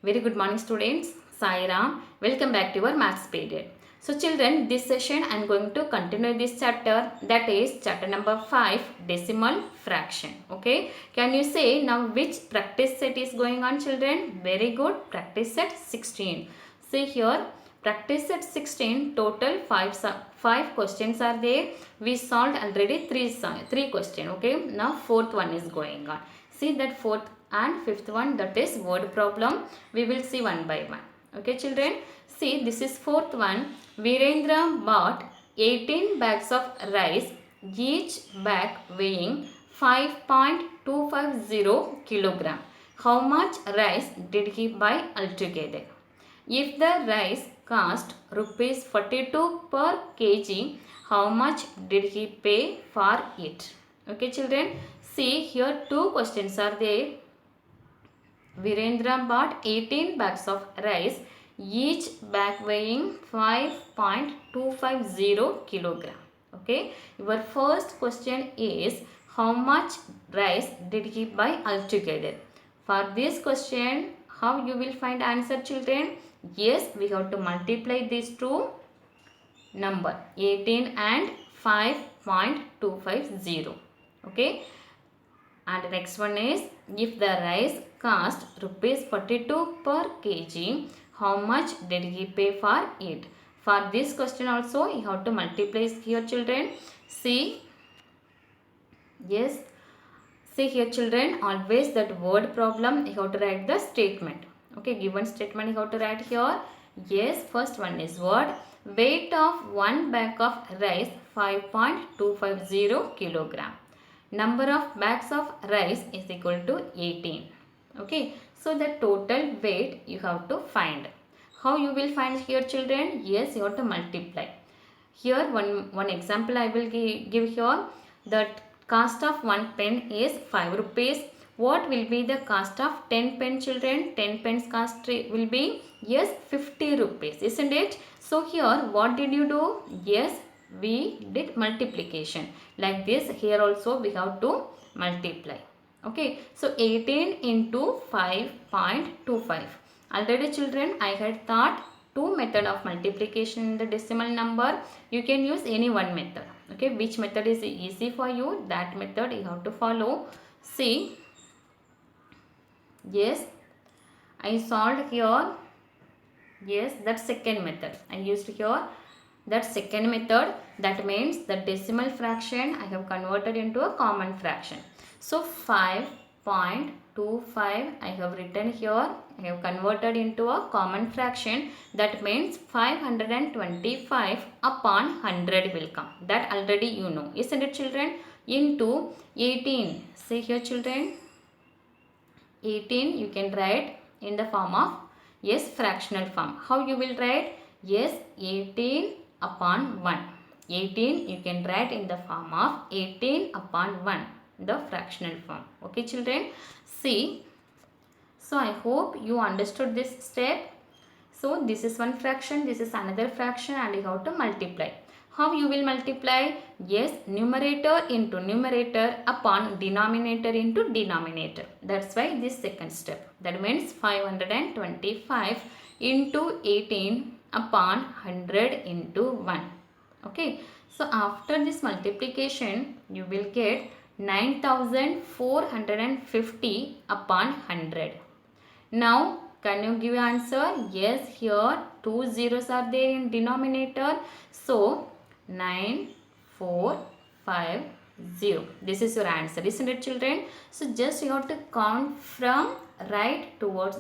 Very good morning students. Sai Ram. Welcome back to our maths period. So children, this session I am going to continue this chapter, that is chapter number 5, decimal fraction. Okay. Can you say now which practice set is going on, children? Very good. Practice set 16. See here, practice set 16, total 5 questions are there. We solved already 3 questions. Okay. Now fourth one is going on. See that fourth and fifth one, that is word problem. We will see one by one. Okay children. See, this is fourth one. Virendra bought 18 bags of rice, each bag weighing 5.250 kilogram. How much rice did he buy altogether? If the rice cost rupees 42 per kg, how much did he pay for it? Okay children, see here two questions are there. Virendra bought 18 bags of rice, each bag weighing 5.250 kilogram. Okay, your first question is how much rice did he buy altogether? For this question, how you will find answer, children? Yes, we have to multiply these two number 18 and 5.250. Okay. And next one is, if the rice cost rupees 42 per kg, how much did he pay for it? For this question also, you have to multiply here children. See, yes, see here children, always that word problem, you have to write the statement. Okay, given statement you have to write here. Yes, first one is what? Weight of one bag of rice 5.250 kilogram. Number of bags of rice is equal to 18. Okay, so the total weight you have to find. How you will find here children? Yes, you have to multiply. Here one example I will give here. The cost of 1 pen is 5 rupees. What will be the cost of 10 pen children? 10 pence cost will be, yes, 50 rupees, isn't it? So here what did you do? Yes, we did multiplication. Like this, here also we have to multiply. Okay, so 18 into 5.25. Already children, I had taught two method of multiplication in the decimal number. You can use any one method. Okay, which method is easy for you, that method you have to follow. See, yes, I solved here. Yes, that second method I used here. That second method, that means the decimal fraction I have converted into a common fraction. So 5.25 I have written here, I have converted into a common fraction. That means 525 upon 100 will come. That already you know, isn't it children? Into 18. See here children, 18 you can write in the form of, yes, fractional form. How you will write? Yes, 18 upon 1. 18 you can write in the form of 18 upon 1, the fractional form. Okay children, see, so I hope you understood this step. So this is one fraction, this is another fraction, and you have to multiply. How you will multiply? Yes, numerator into numerator upon denominator into denominator. That's why this second step. That means 525 into 18 upon 100 into 1. Okay. So after this multiplication, you will get 9450 upon 100. Now, can you give answer? Yes, here two zeros are there in denominator. So, 9450. This is your answer, isn't it children? So, just you have to count from right towards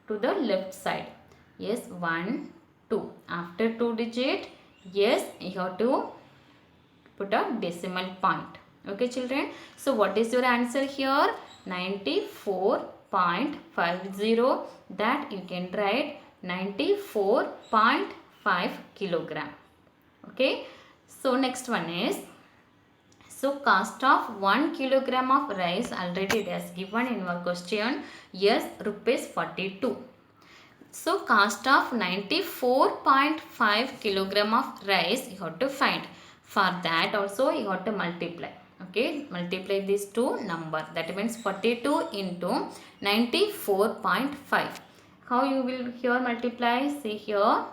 to the left side. Yes, 1, 2. After 2 digit, yes, you have to put a decimal point. Okay children. So, what is your answer here? 94.50. That you can write 94.5 kilogram. Okay. So, next one is, so cost of 1 kilogram of rice, already it has given in our question. Yes, rupees 42. So, cost of 94.5 kilogram of rice you have to find. For that also you have to multiply. Okay, multiply these two number. That means 42 into 94.5. How you will here multiply? See here.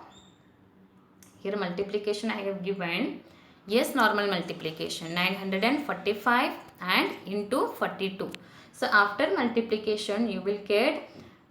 Here multiplication I have given. Yes, normal multiplication. 945 and into 42. So after multiplication you will get,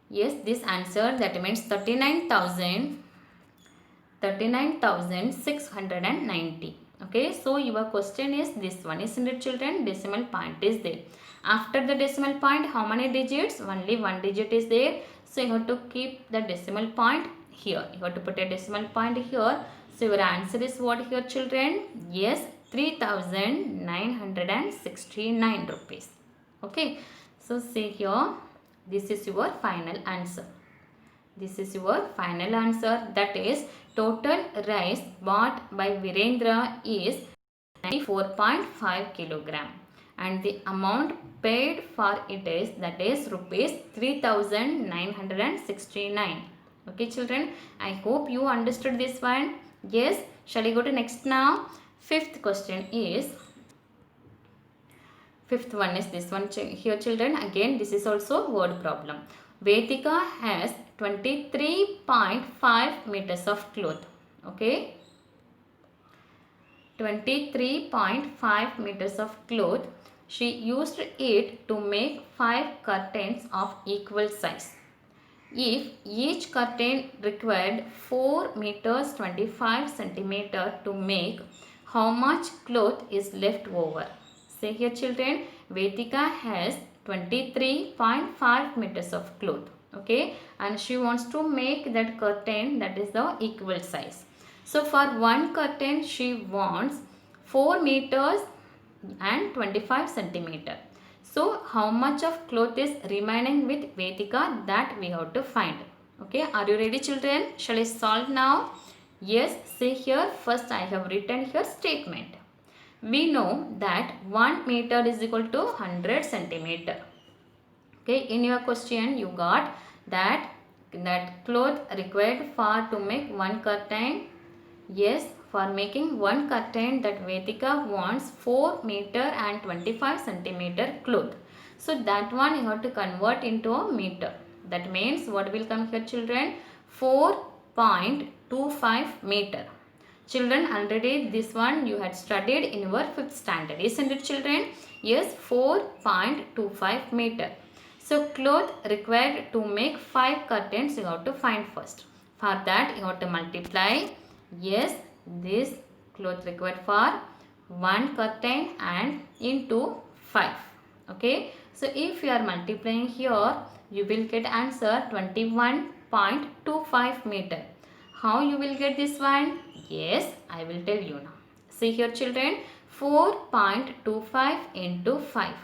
yes, this answer, that means 39,690. Okay, so your question is this one, isn't it children? Decimal point is there. After the decimal point, how many digits? Only one digit is there. So you have to keep the decimal point here. You have to put a decimal point here. So your answer is what here children? Yes, 3,969 rupees. Okay, so see here, this is your final answer. This is your final answer, that is total rice bought by Virendra is 94.5 kilogram and the amount paid for it is, that is rupees 3,969. Okay children, I hope you understood this one. Yes, shall we go to next now? Fifth question is, fifth one is this one here children. Again, this is also word problem. Vedika has 23.5 meters of cloth. Okay, 23.5 meters of cloth. She used it to make 5 curtains of equal size. If each curtain required 4 meters 25 centimeter to make, how much cloth is left over? Say here children, Vedika has 23.5 meters of cloth. Okay, and she wants to make that curtain, that is the equal size. So for one curtain she wants 4 meters and 25 centimeter. So how much of cloth is remaining with Vedika, that we have to find. Okay, are you ready children? Shall I solve now? Yes, see here, first I have written here statement. We know that 1 meter is equal to 100 centimeter. Okay, in your question you got that cloth required for to make one curtain. Yes, for making one curtain, that Vedika wants 4 meter and 25 centimeter cloth. So that one you have to convert into a meter. That means what will come here children? 4.25 meter. Children, already this one you had studied in your 5th standard, isn't it children? Yes, 4.25 meter. So cloth required to make 5 curtains you have to find first. For that you have to multiply. Yes, this cloth required for 1 curtain and into 5. Okay, so if you are multiplying here, you will get answer 21.25 meter. How you will get this one? Yes, I will tell you now. See here children, 4.25 into 5.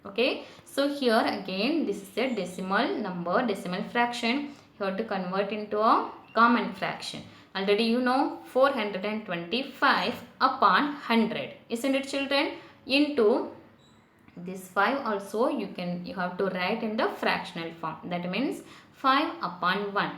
Okay, so here again this is a decimal number, decimal fraction. You have to convert into a common fraction. Already you know 425 upon 100, isn't it children? Into this 5 also you have to write in the fractional form, that means 5 upon 1.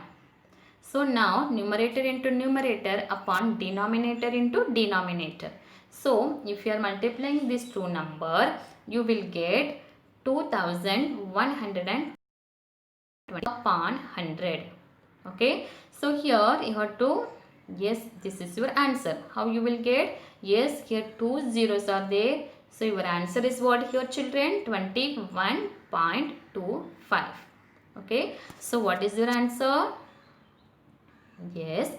So now numerator into numerator upon denominator into denominator. So if you are multiplying these two number, you will get 2,120 upon 100. Okay, so here you have to, yes, this is your answer. How you will get? Yes, here 2 zeros are there. So your answer is what here children? 21.25. Okay, so what is your answer? Yes,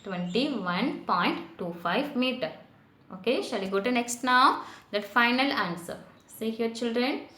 21.25 meter. Okay, shall we go to next now? That final answer. See here children.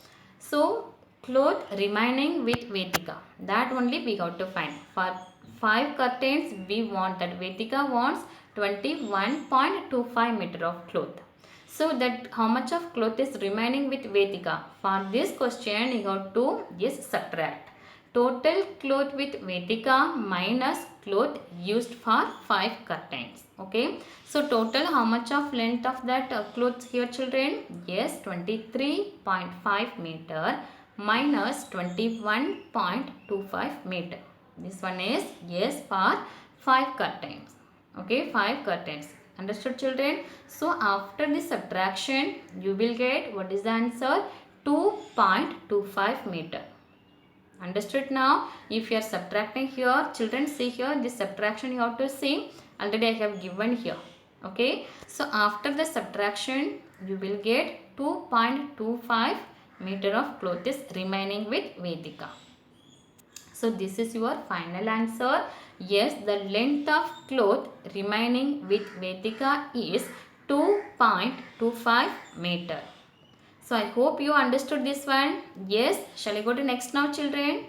So cloth remaining with Vedika, that only we have to find. For 5 curtains we want, that Vedika wants 21.25 meter of cloth. So that how much of cloth is remaining with Vedika? For this question you have to, yes, subtract. Total cloth with Vedika minus cloth used for 5 curtains. Okay, so total how much of length of that cloth here children? Yes, 23.5 meter minus 21.25 meter. This one is, yes, for 5 curtains. Okay, 5 curtains. Understood children? So after this subtraction you will get, what is the answer? 2.25 meter. Understood now? If you are subtracting here, children, see here, this subtraction you have to see. Already I have given here. Okay. So after the subtraction, you will get 2.25 meter of cloth is remaining with Vedika. So this is your final answer. Yes, the length of cloth remaining with Vedika is 2.25 meter. So I hope you understood this one. Yes, shall I go to next now, children?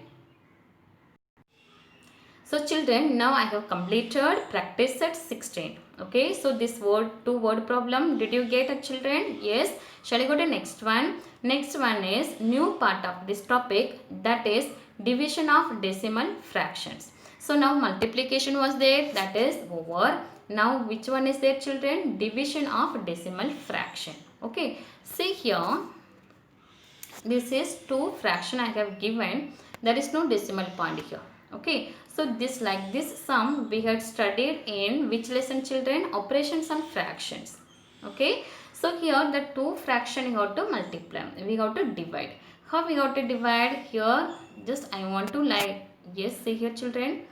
So children, now I have completed practice set 16. Okay, so this two word problem, did you get it, children? Yes. Shall I go to next one? Next one is new part of this topic, that is division of decimal fractions. So now multiplication was there, that is over. Now which one is there, children? Division of decimal fraction. Okay, see here, this is 2 fraction I have given, there is no decimal point here. Okay, so this like this sum we had studied in which lesson, children? Operations and fractions. Okay, so here the 2 fraction you have to multiply, we have to divide. How we have to divide? Here just I want to like, yes, see here, children,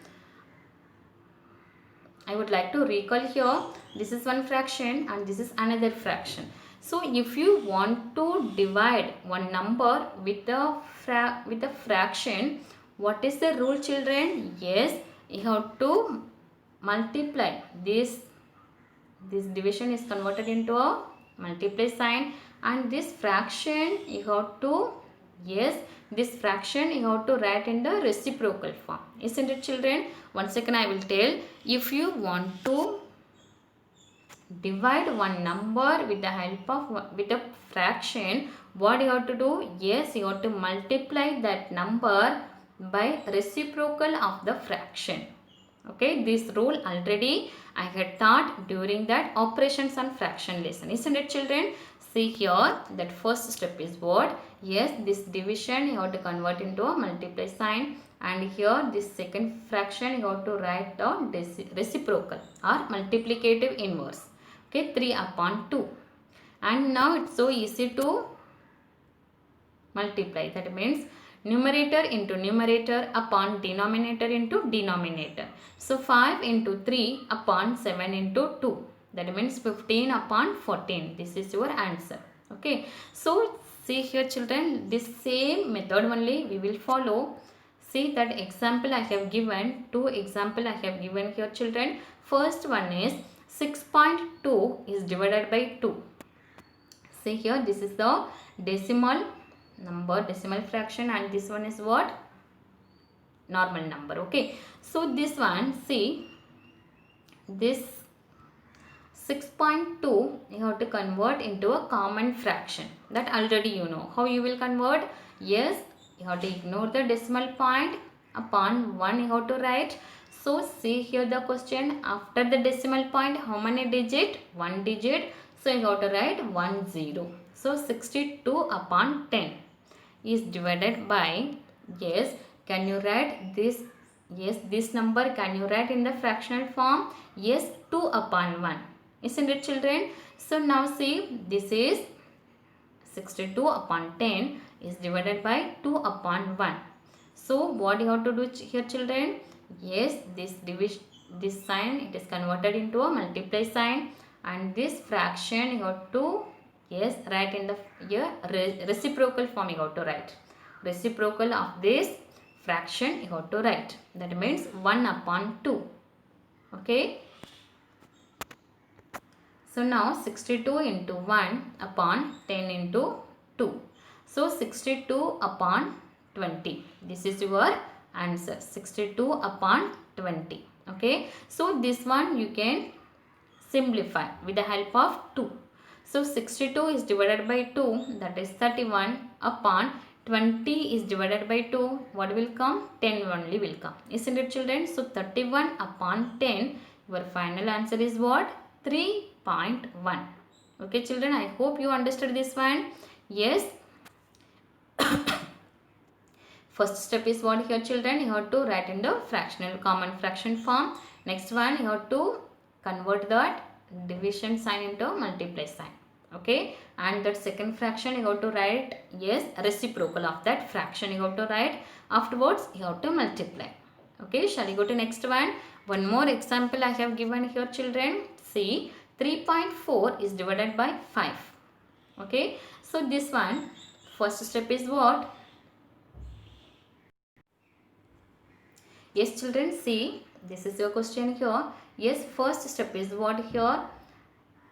I would like to recall here, this is one fraction and this is another fraction. So if you want to divide one number with a fraction, what is the rule, children? Yes, you have to multiply this. This division is converted into a multiply sign, and this fraction you have to, yes, this fraction you have to write in the reciprocal form. Isn't it, children? Once second I will tell. If you want to divide one number with the help of with a fraction, what you have to do? Yes, you have to multiply that number by reciprocal of the fraction. Okay, this rule already I had taught during that operations and fraction lesson. Isn't it, children? See here, that first step is what? Yes, this division you have to convert into a multiply sign, and here this second fraction you have to write down reciprocal or multiplicative inverse. Okay, 3 upon 2. And now it's so easy to multiply. That means numerator into numerator upon denominator into denominator. So 5 into 3 upon 7 into 2. That means 15 upon 14. This is your answer. Okay. So see here, children, this same method only we will follow. See that example I have given, 2 example I have given here, children. First one is 6.2 is divided by 2. See here, this is the decimal number, decimal fraction, and this one is what? Normal number. Okay, so this one, see, this 6.2 you have to convert into a common fraction. That already you know. How you will convert? Yes, you have to ignore the decimal point, upon 1 you have to write. So see here the question, after the decimal point how many digit? 1 digit. So you have to write 1 0. So 62 upon 10 is divided by, yes, can you write this? Yes, this number can you write in the fractional form? Yes, 2 upon 1. Isn't it, children? So now see, this is 62 upon 10 is divided by 2 upon 1. So what you have to do here, children? Yes, this division, this sign, it is converted into a multiply sign, and this fraction you have to, yes, write in the here reciprocal form you have to write. Reciprocal of this fraction you have to write. That means 1 upon 2. Okay. So now 62 into 1 upon 10 into 2. So 62 upon 20. This is your answer. 62 upon 20. Okay. So this one you can simplify with the help of 2. So 62 is divided by 2, that is 31 upon 20 is divided by 2. What will come? 10 only will come. Isn't it, children? So 31 upon 10, your final answer is what? 3.1. Okay, children, I hope you understood this one. Yes. First step is what here, children? You have to write in the fractional common fraction form. Next one, you have to convert that division sign into multiply sign. Okay. and that second fraction you have to write, yes, reciprocal of that fraction you have to write. Afterwards you have to multiply. Okay, shall we go to next one? One more example I have given here, children. See, 3.4 is divided by 5. Okay, so this one, first step is what? Yes, children, see, this is your question here. Yes, first step is what here?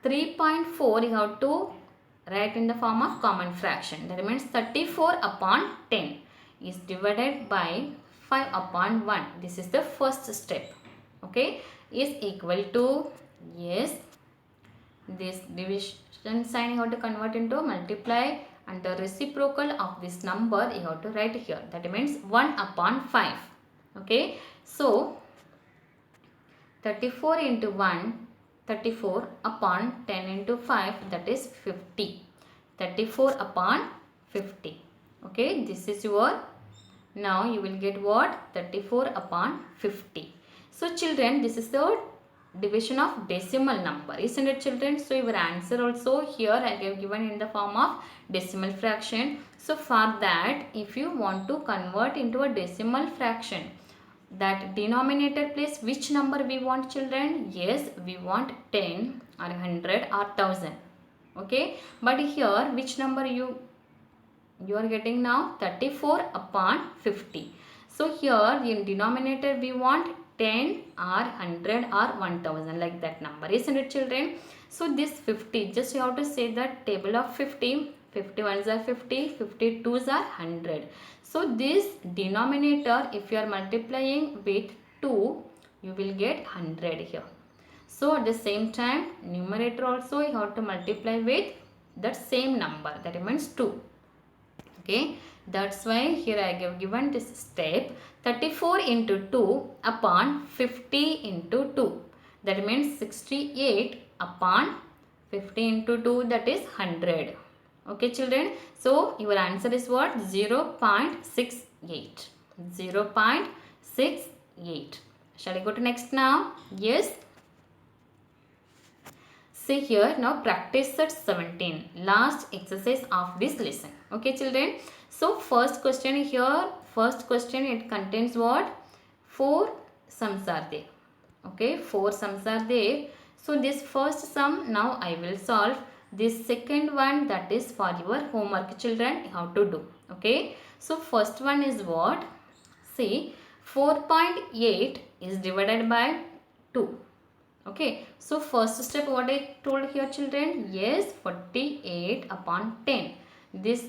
3.4 you have to write in the form of common fraction. That means 34 upon 10 is divided by 5 upon 1. This is the first step. Okay, is equal to, yes, this division sign you have to convert into multiply, and the reciprocal of this number you have to write here. That means 1 upon 5. Okay, so 34 into 1, 34 upon 10 into 5, that is 50. 34 upon 50. Okay, this is your, now you will get what? 34 upon 50. So children, this is the division of decimal number, isn't it, children? So your answer also here I have given in the form of decimal fraction. So for that, if you want to convert into a decimal fraction, that denominator place which number we want, children? Yes, we want 10 or 100 or 1000. Okay, but here which number you are getting now? 34 upon 50. So here in denominator we want 10 or 100 or 1000, like that number, isn't it, children? So this 50, just you have to say that table of 50. 51s are 50, 52s are 100. So this denominator, if you are multiplying with 2, you will get 100 here. So at the same time, numerator also you have to multiply with that same number, that means 2. Okay, that's why here I have given this step, 34 into 2 upon 50 into 2. That means 68 upon 50 into 2, that is 100. Okay, children. So your answer is what? 0.68. 0.68. Shall I go to next now? Yes. See here, now practice set 17. Last exercise of this lesson. Okay, children. So first question here. First question, it contains what? 4 sums are there. Okay, 4 sums are there. So this first sum now I will solve. This second one, that is for your homework, children, you have to do. Okay, so first one is what? See, 4.8 is divided by 2. Okay, so first step what I told here, children? Yes, 48 upon 10. This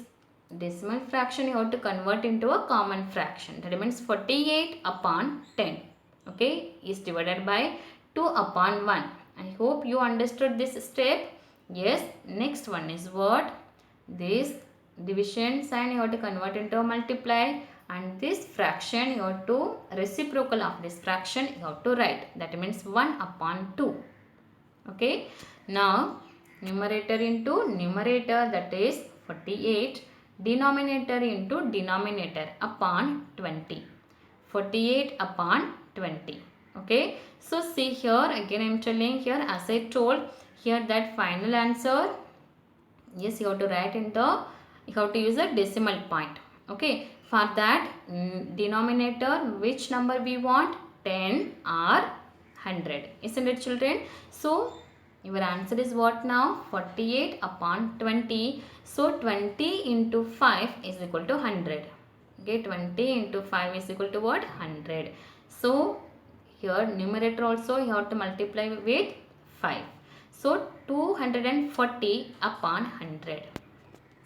decimal fraction you have to convert into a common fraction. That means 48 upon 10. Okay, is divided by 2 upon 1. I hope you understood this step. Yes, next one is what? This division sign you have to convert into a multiply, and this fraction you have to, reciprocal of this fraction you have to write. That means 1 upon 2. Okay, now numerator into numerator, that is 48, denominator into denominator upon 20. 48 upon 20. Okay, so see here again I am telling here, as I told here, that final answer, yes, you have to write in the, you have to use a decimal point. Okay, for that denominator which number we want? 10 or 100, isn't it, children? So your answer is what now? 48 upon 20. So 20 into 5 is equal to 100. Okay, 20 into 5 is equal to what? 100. So here numerator also you have to multiply with 5. So 240 upon 100.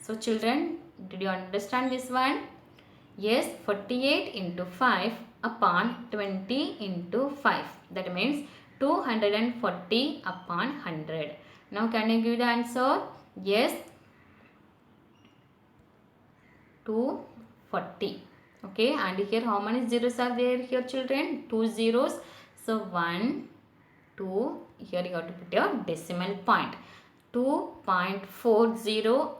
So children, did you understand this one? Yes, 48 into 5 upon 20 into 5. That means 240 upon 100. Now can you give the answer? Yes, 240. Okay, and here how many zeros are there here, children? 2 zeros. So 1, 2, here you have to put your decimal point. 2.40 or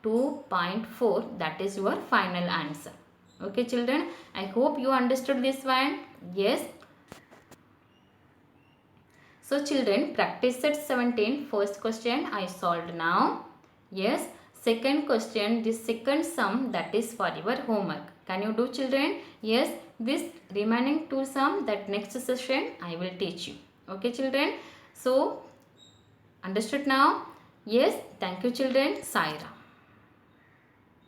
2.4, that is your final answer. Okay, children, I hope you understood this one. Yes. So children, practice set 17, first question I solved now. Yes. Second question, this second sum, that is for your homework. Can you do, children? Yes. This remaining two sum, that next session I will teach you. Okay, children. So understood now? Yes. Thank you, children. Saira.